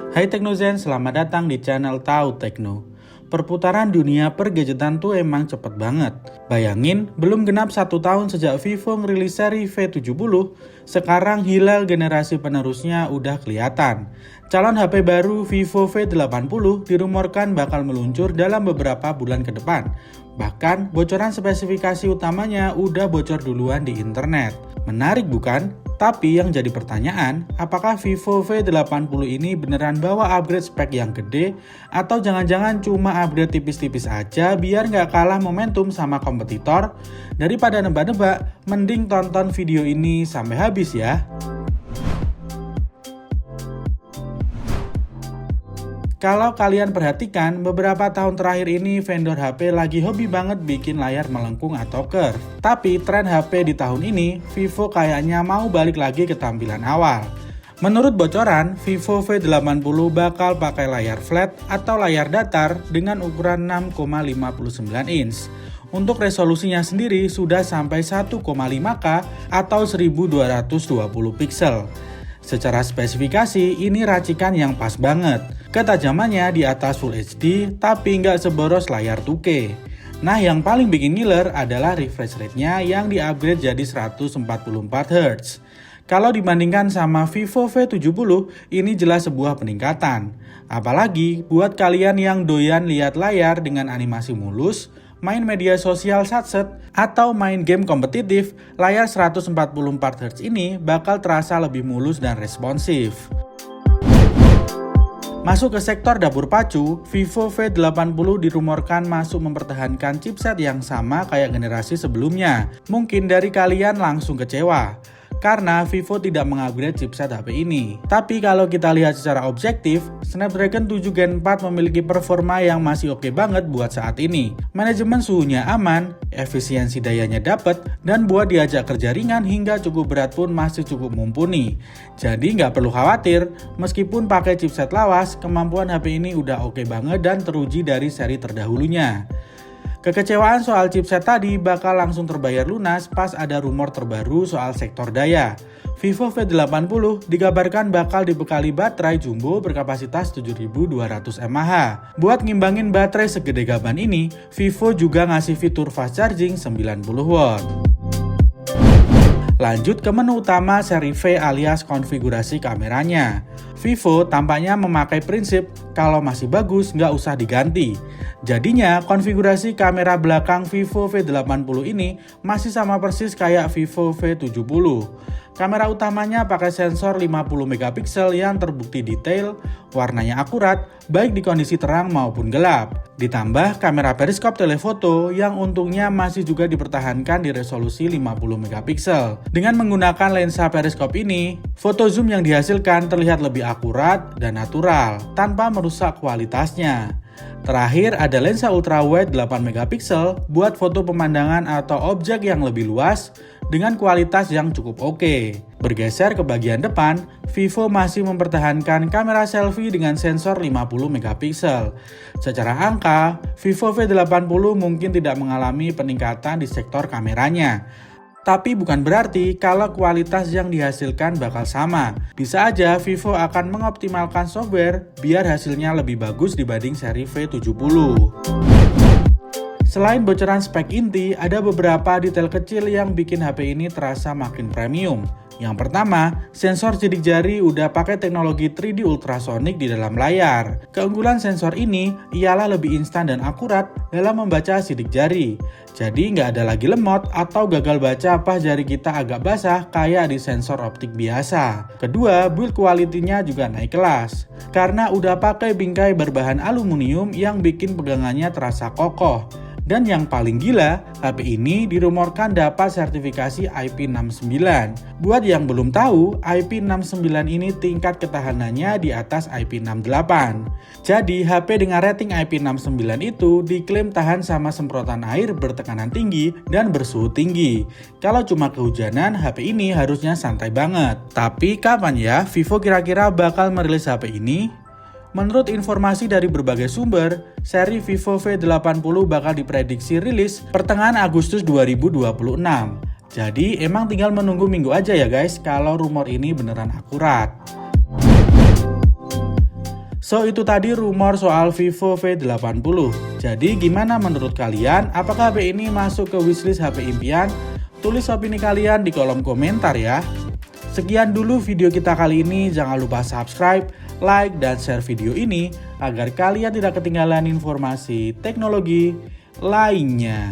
Hai Teknozen, selamat datang di channel Tahu Tekno. Perputaran dunia pergadgetan tuh emang cepet banget. Bayangin, belum genap 1 tahun sejak Vivo ngerilis seri V70, sekarang hilal generasi penerusnya udah kelihatan. Calon HP baru Vivo V80 dirumorkan bakal meluncur dalam beberapa bulan ke depan. Bahkan, bocoran spesifikasi utamanya udah bocor duluan di internet. Menarik bukan? Tapi yang jadi pertanyaan, apakah Vivo V80 ini beneran bawa upgrade spek yang gede? Atau jangan-jangan cuma upgrade tipis-tipis aja biar nggak kalah momentum sama kompetitor? Daripada nebak-nebak, mending tonton video ini sampai habis ya. Kalau kalian perhatikan, beberapa tahun terakhir ini vendor HP lagi hobi banget bikin layar melengkung atau curve. Tapi tren HP di tahun ini, Vivo kayaknya mau balik lagi ke tampilan awal. Menurut bocoran, Vivo V80 bakal pakai layar flat atau layar datar dengan ukuran 6,59 inch. Untuk resolusinya sendiri sudah sampai 1,5K atau 1220 pixel. Secara spesifikasi, ini racikan yang pas banget. Ketajamannya di atas Full HD, tapi nggak seboros layar 2K. Nah, yang paling bikin ngiler adalah refresh rate-nya yang di-upgrade jadi 144 Hz. Kalau dibandingkan sama Vivo V70, ini jelas sebuah peningkatan. Apalagi buat kalian yang doyan lihat layar dengan animasi mulus, main media sosial satset, atau main game kompetitif, layar 144 Hz ini bakal terasa lebih mulus dan responsif. Masuk ke sektor dapur pacu, Vivo V80 dirumorkan masuk mempertahankan chipset yang sama kayak generasi sebelumnya. Mungkin dari kalian langsung kecewa karena Vivo tidak mengupgrade chipset HP ini. Tapi kalau kita lihat secara objektif, Snapdragon 7 Gen 4 memiliki performa yang masih oke banget buat saat ini. Manajemen suhunya aman, efisiensi dayanya dapet, dan buat diajak kerja ringan hingga cukup berat pun masih cukup mumpuni. Jadi nggak perlu khawatir, meskipun pakai chipset lawas, kemampuan HP ini udah oke banget dan teruji dari seri terdahulunya. Kekecewaan soal chipset tadi bakal langsung terbayar lunas pas ada rumor terbaru soal sektor daya. Vivo V80 digabarkan bakal dibekali baterai jumbo berkapasitas 7200 mAh. Buat ngimbangin baterai segede gaban ini, Vivo juga ngasih fitur fast charging 90W. Lanjut ke menu utama seri V alias konfigurasi kameranya. Vivo tampaknya memakai prinsip kalau masih bagus nggak usah diganti. Jadinya konfigurasi kamera belakang Vivo V80 ini masih sama persis kayak Vivo V70. Kamera utamanya pakai sensor 50 megapiksel yang terbukti detail, warnanya akurat, baik di kondisi terang maupun gelap. Ditambah kamera periskop telefoto yang untungnya masih juga dipertahankan di resolusi 50 megapiksel. Dengan menggunakan lensa periskop ini, foto zoom yang dihasilkan terlihat lebih akurat dan natural, tanpa merusak kualitasnya. Terakhir ada lensa ultrawide 8 megapiksel buat foto pemandangan atau objek yang lebih luas dengan kualitas yang cukup oke. Bergeser ke bagian depan, Vivo masih mempertahankan kamera selfie dengan sensor 50 megapiksel. Secara angka, Vivo V80 mungkin tidak mengalami peningkatan di sektor kameranya. Tapi bukan berarti kalau kualitas yang dihasilkan bakal sama. Bisa aja Vivo akan mengoptimalkan software biar hasilnya lebih bagus dibanding seri V70. Selain bocoran spek inti, ada beberapa detail kecil yang bikin HP ini terasa makin premium. Yang pertama, sensor sidik jari udah pakai teknologi 3D ultrasonic di dalam layar. Keunggulan sensor ini ialah lebih instan dan akurat dalam membaca sidik jari. Jadi nggak ada lagi lemot atau gagal baca pas jari kita agak basah kayak di sensor optik biasa. Kedua, build quality-nya juga naik kelas. Karena udah pakai bingkai berbahan aluminium yang bikin pegangannya terasa kokoh. Dan yang paling gila, HP ini dirumorkan dapat sertifikasi IP69. Buat yang belum tahu, IP69 ini tingkat ketahanannya di atas IP68. Jadi, HP dengan rating IP69 itu diklaim tahan sama semprotan air bertekanan tinggi dan bersuhu tinggi. Kalau cuma kehujanan, HP ini harusnya santai banget. Tapi kapan ya Vivo kira-kira bakal merilis HP ini? Menurut informasi dari berbagai sumber, seri Vivo V80 bakal diprediksi rilis pertengahan Agustus 2026. Jadi emang tinggal menunggu minggu aja ya guys kalau rumor ini beneran akurat. So itu tadi rumor soal Vivo V80. Jadi gimana menurut kalian? Apakah HP ini masuk ke wishlist HP impian? Tulis opini kalian di kolom komentar ya. Sekian dulu video kita kali ini. Jangan lupa subscribe, like, dan share video ini agar kalian tidak ketinggalan informasi teknologi lainnya.